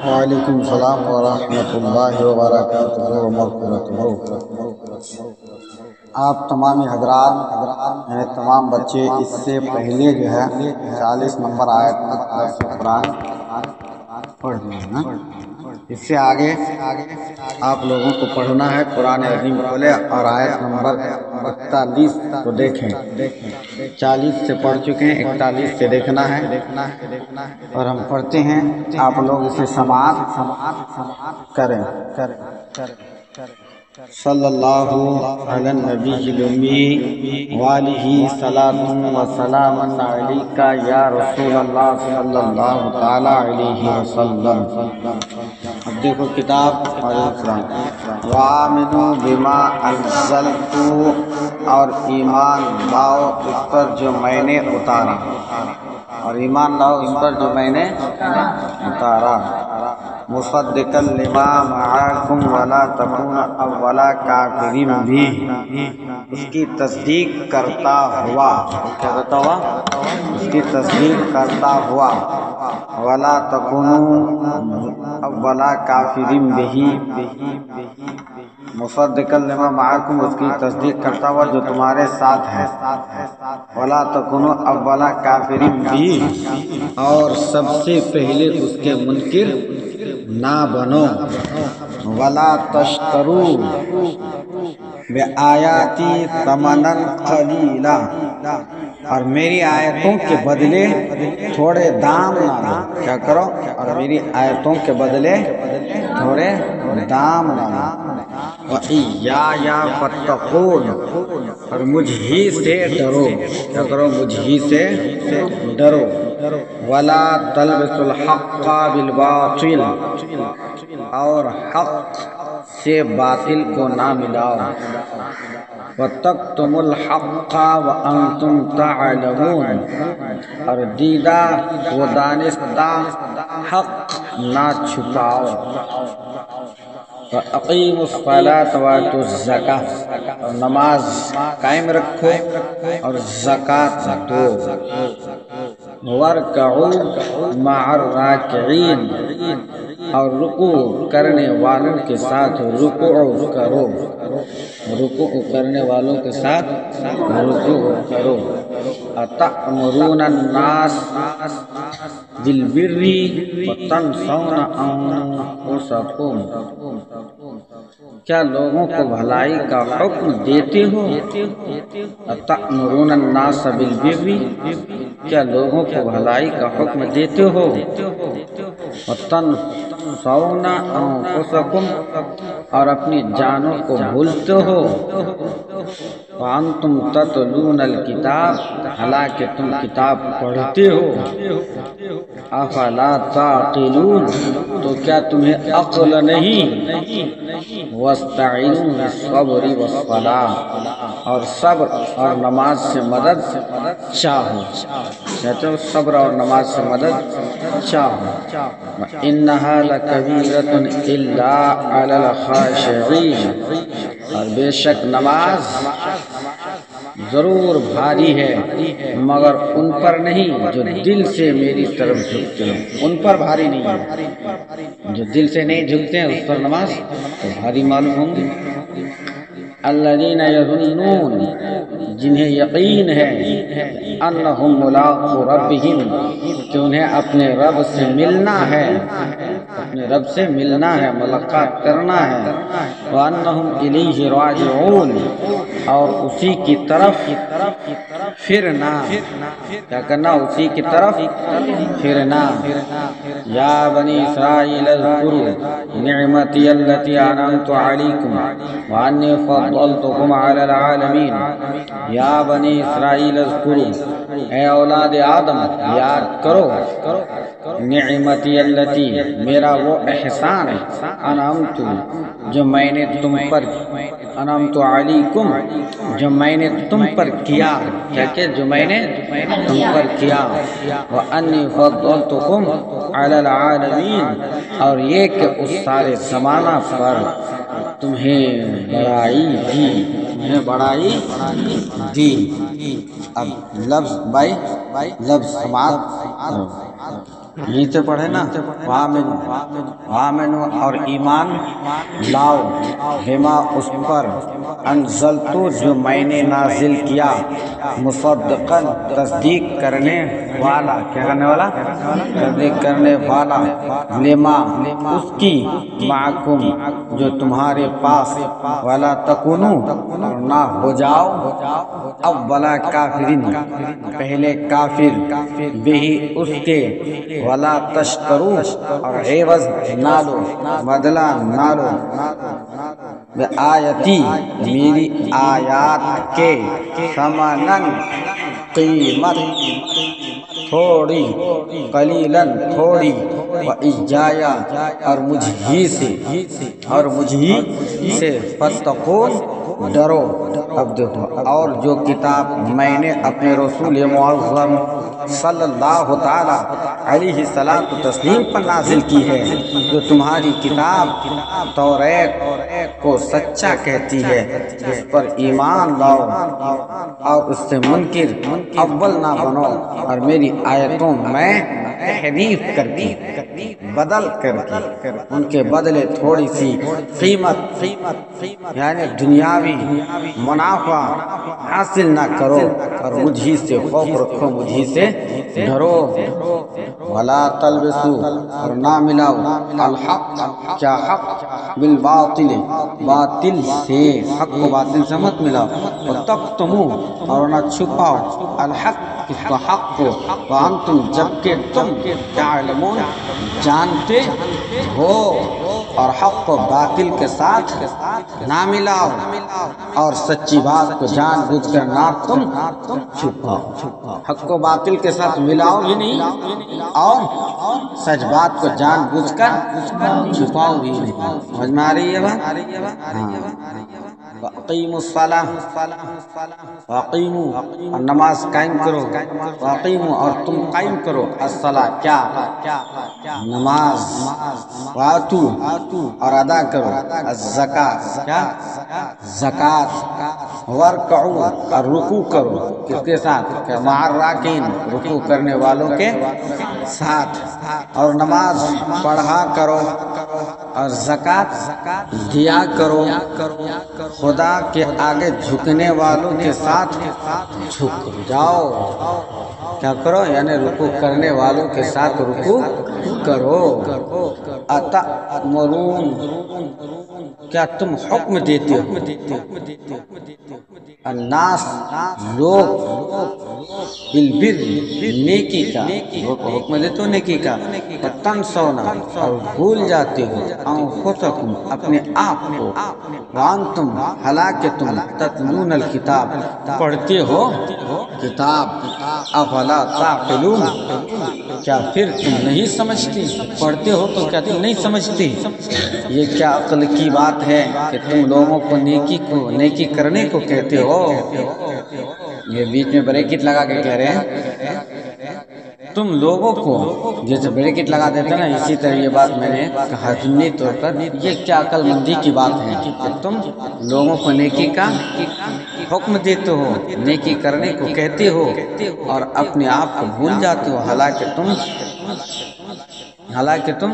وعلیکم السلام ورحمۃ اللہ وبرکاتہ ومغفرتہ۔ آپ تمام حضرات یعنی تمام بچے اس سے پہلے جو ہے 40 نمبر آیت تک درس قرآن پڑھ لیں نا۔ اس سے آگے آپ لوگوں کو پڑھنا ہے۔ قرآن عظیم کھولے اور آیت نمبر 41 کو دیکھیں۔ 40 سے پڑھ چکے ہیں، 41 سے دیکھنا ہے اور ہم پڑھتے ہیں، آپ لوگ اسے سماعت کریں۔ صلی اللہ علی النبی الامی وآلہ صلاۃ و سلام علیک یا رسول اللہ صلی اللہ تعالی علیہ وسلم۔ اب دیکھو کتاب اور اسلام۔ وآمنوا بما انزلت، اور ایمان لاؤ اس پر جو میں نے اتارا، اور ایمان لاؤ اس پر جو میں نے اتارا۔ مصدقا لما معاکم ولا تکونوا اول کافر بھی، اس کی تصدیق کرتا ہوا، کیا کرتا ہوا؟ اس کی تصدیق کرتا ہوا۔ ولا تکونوا اول کافر بھی، مصدقا لما معاکم، اس کی تصدیق کرتا ہوا جو تمہارے ساتھ ہے۔ ولا تکونوا اول کافر بھی، اور سب سے پہلے اس کے منکر نہ بنو۔ ولا تشتروا بآیاتی ثمنا قلیلا، اور میری آیتوں کے بدلے تھوڑے دام نہ لو۔ کیا کرو؟ اور میری آیتوں کے بدلے تھوڑے دام نہ لو۔ وَإِيَّايَ فَاتَّقُونِ، اور مجھ ہی سے ڈرو۔ کیا کرو؟ مجھ ہی سے ڈرو۔ وَلَا تَلْبِسُوا الْحَقَّ بِالْبَاطِلِ، اور حق سے باطل کو نہ ملاؤ۔ وَتَكْتُمُوا الْحَقَّ وَأَنْتُمْ تَعْلَمُونَ، اور دیدہ و دانستہ حق نہ چھپاؤ۔ وَأَقِیمُوا الصَّلَاةَ وَآتُوا الزَّکَاةَ، اور نماز قائم رکھو اور زکوٰۃ دو۔ وَارْكَعُوا مَعَ الرَّاكِعِينَ، اور رکوع کرنے والوں کے ساتھ رکوع کرو۔ رکوع کرنے والوں کے ساتھ رکوع کرو۔ أَتَأْمُرُونَ النَّاسَ بِالْبِرِّ وَتَنْسَوْنَ أَنفُسَكُمْ، کیا لوگوں کو بھلائی کا حکم دیتے ہو؟ أَتَأْمُرُونَ النَّاسَ بِالْبِرِّ، کیا لوگوں کو بھلائی کا حکم دیتے ہو؟ وَتَنْسَوْنَ أَنفُسَكُمْ، اور اپنی جانوں کو بھولتے ہو۔ وَأَنْتُمْ تَتْلُونَ الْكِتَابَ، حالانکہ تم کتاب پڑھتے ہو۔ أَفَلَا تَعْقِلُونَ، تو کیا تمہیں عقل نہیں؟ وَاسْتَعِينُوا بِالصَّبْرِ وَالصَّلَاةِ، اور صبر اور نماز سے مدد چاہو۔ کہتے ہو صبر اور نماز سے مدد چاہو۔ وَإِنَّهَا لَكَبِيرَةٌ إِلَّا عَلَى الْخَاشِعِينَ، اور بے شک نماز ضرور بھاری ہے مگر ان پر نہیں جو دل سے میری طرف جھکتے ہیں۔ ان پر بھاری نہیں ہے، جو دل سے نہیں جھکتے ہیں اس پر نماز تو بھاری معلوم ہوں گی۔ الذین یظنون، جنہیں یقین ہے، انہم ملاقو ربہم، کہ انہیں اپنے رب سے ملنا ہے، اپنے رب سے ملنا ہے، ملاقات کرنا ہے۔ وانہم الیہ راجعون، اور اسی کی طرف پھرنا، کیا کرنا؟ اسی کی طرف پھرنا۔ یا بنی اسرائیل اذکروا نعمتی التی انعمت علیکم وانی فضلتکم علی العالمین۔ یا بنی اسرائیل اذکروا، اے اولاد آدم یاد کرو، نعمتی التی، میرا وہ احسان، انعمت، جو میں نے تم پر، انعمت علیکم، جو میں نے تم پر کیا، کیا کہ جو میں نے تم پر کیا۔ وانی فضلتکم علی العالمین، اور یہ کہ اس سارے زمانہ پر تمہیں بڑائی دی، تمہیں بڑائی دی۔ اب لفظ بائی لفظ سماعت یہیں سے پڑھے نا، وآمنو اور ایمان لاؤ، بما اس پر انزلتو جو میں نے نازل کیا، مصدقاً تصدیق کرنے والا، کیا کرنے والا؟ تصدیق کرنے والا، لما اس کی، معکم جو تمہارے پاس، ولا تکونو اور نہ ہو جاؤ، اولا کافرین پہلے کافر، بہی اس کے، ولا تشترو اور عوض نہ لو، بدلہ نہ لو، بآیتی میری آیات کے، ثمناً قیمت تھوڑی، قلیلاً تھوڑی، وإجایا اور مجھ ہی سے، فتقون ڈرو۔ اب دیکھو، اور جو کتاب میں نے اپنے رسول معظم صلی اللہ تعالی علیہ الصلاۃ والتسلیم پر نازل کی ہے، جو تمہاری کتاب توریت کو سچا کہتی ہے، اس پر ایمان لاؤ اور اس سے منکر اول نہ بنو، اور میری آیتوں میں تحریف کر کے، بدل کر کے، ان کے بدلے تھوڑی سی قیمت یعنی دنیاوی منافع حاصل نہ کرو، اور مجھ ہی سے خوف رکھو، مجھ ہی سے ڈرو۔ ولا تلبسو اور نہ ملاؤ، الحق کیا حق، بالباطل باطل سے، حق کو باطل سے مت ملاؤ، وتکتمو اور نہ چھپاؤ، الحق اس کو حق کو، وانتم جبکہ تم تعلمون جانتے ہو، اور حق کو باطل کے ساتھ نہ ملاؤ، اور سچی بات کو جان بوجھ کر نہ تم چھپاؤ، حق کو باطل کے ساتھ ملاؤ بھی نہیں، اور سچ بات کو جان بوجھ کر چھپاؤ بھی نہیں۔ سمجھ میں آ رہی ہے بات؟ وَأَقِیمُوا الصَّلَاةَ وَأَقِیمُوا اور نماز قائم کرو، وَأَقِیمُوا اور تم قائم کرو، الصلاۃ کیا نماز، وَآتُوا اور ادا کرو، الزکاۃ کیا زکوٰۃ، وَارْکَعُوا اور رکوع کرو، کس کے ساتھ؟ مع الراکعین رکوع کرنے والوں کے ساتھ، اور نماز پڑھا کرو، اور زکوٰۃ دیا کرو، خدا کے آگے جھکنے والوں کے ساتھ جھک جاؤ، کیا کرو یعنی رکوع کرنے والوں کے ساتھ رکوع کرو۔ اتأمرون کیا تم حکم دیتے ہو، الناس لوگ، بالبر نیکی کا، حکم دیتے ہو نیکی کا، تنسونا اور بھول جاتے ہو، انفسکم اپنے آپ کو، وانتم حالانکہ تم تتلون الکتاب پڑھتے ہو کتاب، افلا تعقلون کیا پھر تم نہیں سمجھتے، پڑھتے ہو تو کیا تم نہیں سمجھتے؟ یہ کیا عقل کی بات ہے کہ تم لوگوں کو نیکی کرنے کو کہتے ہو؟ یہ بیچ میں بریکٹ لگا کے کہہ رہے ہیں تم لوگوں کو، جیسے بریکٹ لگا دیتے نا، اسی طرح یہ بات میں نے کہا ضمنی طور پر، یہ کیا عقل مندی کی بات ہے کہ تم لوگوں کو نیکی کا حکم دیتے ہو، نیکی کرنے کو کہتے ہو، اور اپنے آپ کو بھول جاتے ہو، حالانکہ تم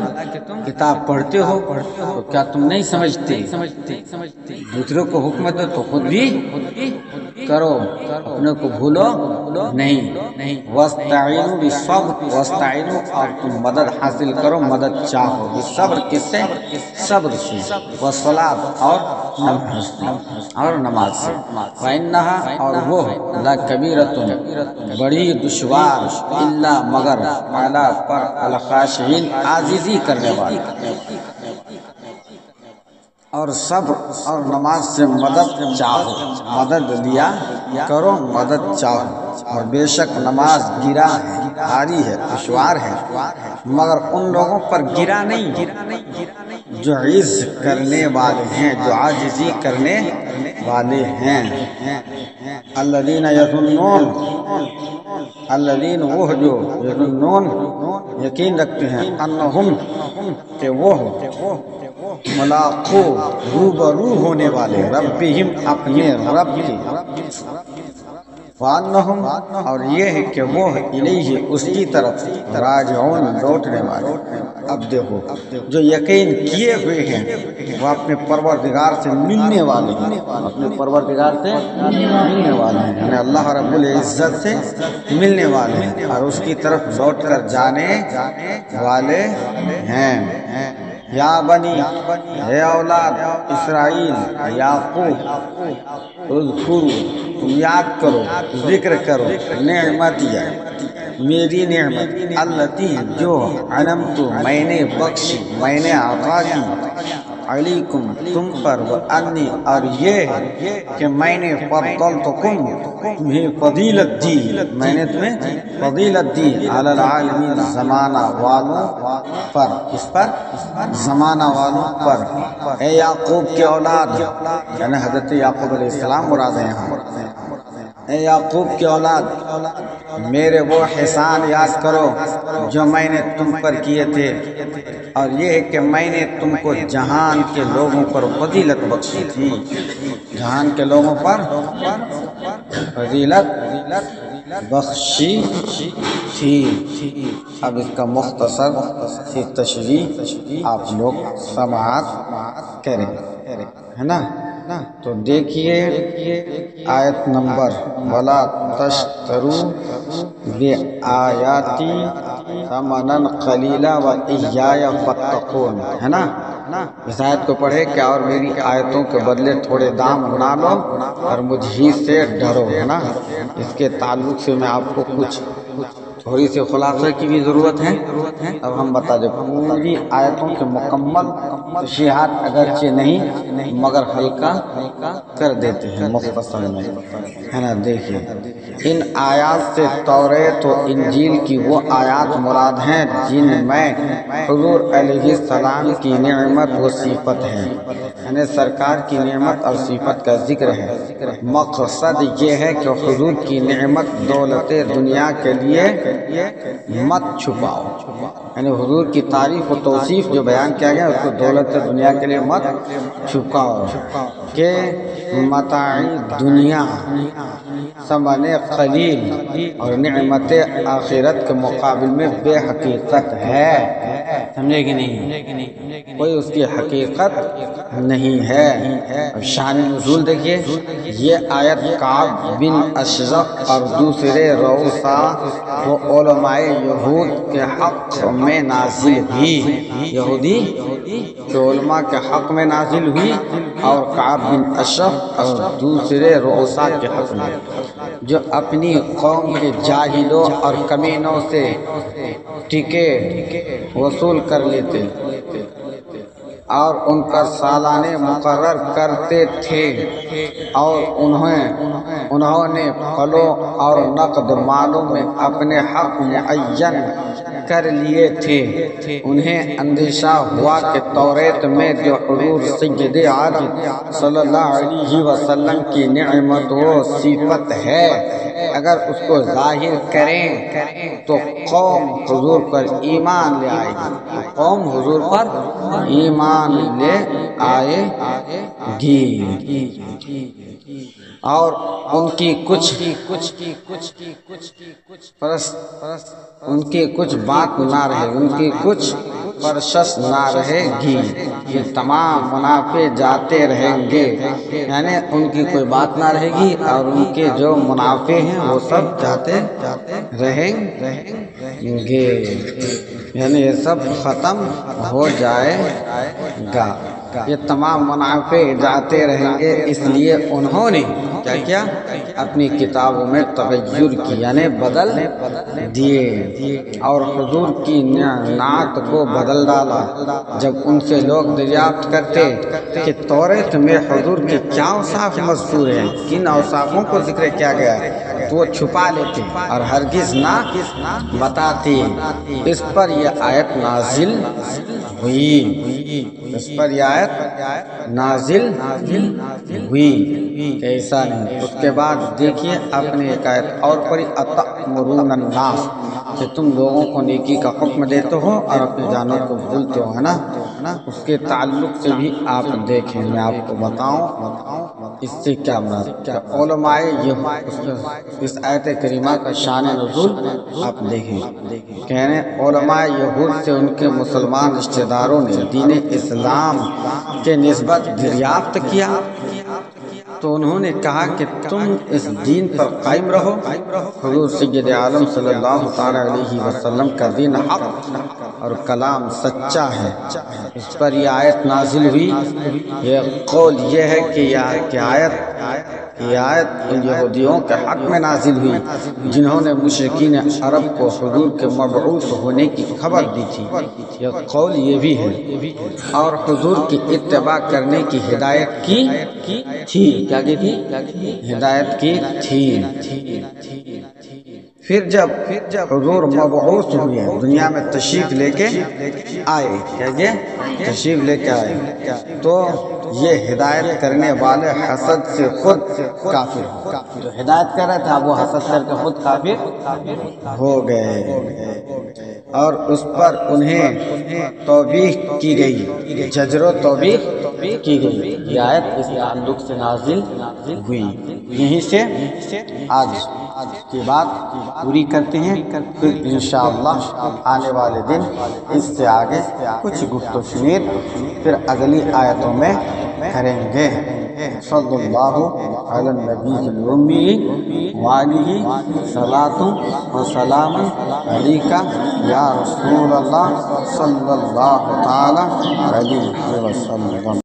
کتاب پڑھتے ہو، تو کیا تم نہیں سمجھتے؟ دوسروں کو حکم دو تو خود بھی کرو، اپنے کو بھولو نہیں۔ وَاسْتَعِینُوا بِالصَّبْرِ وَاسْتَعِینُوا اور تم مدد حاصل کرو، مدد چاہو، بالصبر کس سے؟ صبر سے، والصلاۃ اور نماز سے، وَإِنَّهَا اور وہ، لَكَبِیرَةٌ بڑی دشوار، الا مگر، علی پر، الخاشعین عاجزی کرنے والے، اور صبر اور نماز سے مدد چاہو، مدد لیا کرو، مدد چاہو، اور بے شک نماز گرا ہے، بھاری ہے، دشوار ہے، مگر ان لوگوں پر گرا نہیں جو عجز کرنے والے ہیں، جو عاجزی کرنے والے ہیں۔ الذین یظنون وہ جو یظنون یقین رکھتے ہیں، انہم کہ وہ ملاقو روبرو ہونے والے، ربہم اپنے رب کی، وانہم اور یہ ہے کہ وہ الیہ اس کی طرف راجعون لوٹنے والے۔ اب دیکھو جو یقین کیے ہوئے ہیں وہ اپنے پروردگار سے ملنے والے ہیں، اپنے پروردگار سے ملنے والے ہیں، یعنی اللہ رب العزت سے ملنے والے ہیں اور اس کی طرف لوٹ کر جانے والے ہیں۔ یا بنی اے اولاد اسرائیل یعقوب اذکروا تم یاد کرو ذکر کرو نعمتی میری نعمت التی جو انعمت میں نے بخشی میں نے عطا کی علیکم تم پر وانی اور یہ کہ میں نے فضلتکم تمہیں فضیلت دی، میں نے تمہیں فضیلت دی علی العالمین زمانہ والوں پر، اس پر زمانہ والوں پر۔ اے یعقوب کے اولاد یعنی حضرت یعقوب علیہ السلام مراد ہیں یہاں، اے یعقوب کے اولاد میرے وہ احسان یاد کرو جو میں نے تم پر کیے تھے، اور یہ ہے کہ میں نے تم کو جہان کے لوگوں پر فضیلت بخشی تھی، جہان کے لوگوں پر فضیلت بخشی تھی۔ اب اس کا مختصر سی تشریح آپ لوگ سماعت کریں، ہے نا؟ تو دیکھیے آیت نمبر وَلَا تَشْتَرُوا بِآیَاتِی ثَمَنًا قَلِیلًا وَإِیَّایَ فَاتَّقُونِ، ہے نا؟ اس آیت کو پڑھے کہ اور میری آیتوں کے بدلے تھوڑے دام نہ لو اور مجھ ہی سے ڈرو، ہے نا؟ اس کے تعلق سے میں آپ کو کچھ تھوڑی سی خلاصہ کی بھی ضرورت ہے۔ اب ہم بتا دیں پوری آیتوں کے مکمل تشریحات اگرچہ نہیں مگر ہلکا کر دیتے ہیں مختصر میں، ہے نا؟ دیکھیے ان آیات سے توریت و انجیل کی وہ آیات مراد ہیں جن میں حضور علیہ السلام کی نعمت و صفت ہے، یعنی سرکار کی نعمت اور صفت کا ذکر ہے۔ مقصد یہ ہے کہ حضور کی نعمت دولت دنیا کے لیے مت چھپاؤ، یعنی حضور کی تعریف و توصیف جو بیان کیا گیا اس کو دولت دنیا کے لیے مت چھپاؤ کہ متاع دنیا ثمن قلیل اور نعمت آخرت کے مقابل میں بے حقیقت ہے، سمجھے کہ نہیں؟ کوئی اس کی حقیقت نہیں ہے۔ شان نزول دیکھیے یہ آیت کعب بن اشرف اور دوسرے رؤساء و علماء یہود کے حق میں نازل ہوئی، یہودی کے علماء کے حق میں نازل ہوئی اور کعب بن اشرف اور دوسرے رؤساء کے حق میں جو اپنی قوم کے جاہلوں اور کمینوں سے ٹکے وصول کر لیتے اور ان پر سالانے مقرر کرتے تھے، اور انہوں نے پھلوں اور نقد مالوں میں اپنے حق معین کر لیے تھے۔ انہیں اندیشہ ہوا کہ توریت میں جو حضور سید عالم صلی اللہ علیہ وسلم کی نعمت و صفت ہے اگر اس کو ظاہر کریں تو قوم حضور پر ایمان لے آئے گی، قوم حضور پر ایمان لے آئے گی، اور ان کی کچھ بات نہ رہے، ان کی کچھ پرشش نہ رہے گی، یہ تمام منافع جاتے رہیں گے، یعنی ان کی کوئی بات نہ رہے گی اور ان کے جو منافع ہیں وہ سب جاتے رہیں گے، یعنی یہ سب ختم ہو جائے گا، یہ تمام منافع جاتے رہیں گے۔ اس لیے انہوں نے کیا کیا؟ اپنی کتابوں میں تغیر کی، یعنی بدل دیے اور حضور کی نعت کو بدل ڈالا۔ جب ان سے لوگ دریافت کرتے کہ توریت میں حضور کے کیا اوصاف مذکور ہیں، کن اوصافوں کو ذکر کیا گیا ہے، تو وہ چھپا لیتے اور ہرگز نہ بتاتے۔ اس پر یہ آیت نازل ہوئی، اس پر یہ آیت نازل ہوئی کہ ایسا نہیں۔ اس کے بعد دیکھیے اپنے ایک آیت اور پڑھی اتأمرون الناس، کہ تم لوگوں کو نیکی کا حکم دیتے ہو اور اپنی جانوں کو بھولتے ہو، ہے نا؟ اس کے تعلق سے بھی آپ دیکھیں، میں آپ کو بتاؤں اس سے کیا مراد؟ کیا علماء اس آیت کریمہ کا شان نزول آپ دیکھیں، کہنے علماء یہود سے ان کے مسلمان رشتہ داروں نے دین اسلام کے نسبت دریافت کیا تو انہوں نے کہا کہ تم اس دین پر قائم رہو۔ حضور سید عالم صلی اللہ تعالی علیہ وسلم کا دین حق اور کلام سچا ہے، اس پر یہ آیت نازل ہوئی۔ یہ قول یہ ہے کہ یہ آیت ان یہودیوں کے حق میں نازل ہوئی جنہوں نے مشرکین عرب کو حضور کے مبعوث ہونے کی خبر دی تھی۔ یہ قول یہ بھی ہے، اور حضور کی اتباع کرنے کی ہدایت کی تھی۔ کیا کی تھی؟ ہدایت کی تھی۔ پھر جب حضور مبعوث ہوئے، دنیا میں تشریف لے کے آئے، کیا تشریف لے کے آئے، تو یہ ہدایت کرنے والے حسد سے خود کافر ہو، جو ہدایت کر رہا تھا وہ حسد کر کے خود کافر ہو گئے، اور اس پر انہیں توبیخ کی گئی، زجر و توبیخ کی گئی۔ یہ آیت اس تعلق سے نازل ہوئی۔ یہیں سے آج کی بات پوری کرتے ہیں، پھر انشاءاللہ آنے والے دن اس سے آگے کچھ گفت و شنید پھر اگلی آیتوں میں کریں گے۔ صلی اللہ علی النبی الامی وآلہ صلاۃ و سلام علیکہ یا رسول اللہ صلی اللہ تعالی علیہ وسلم۔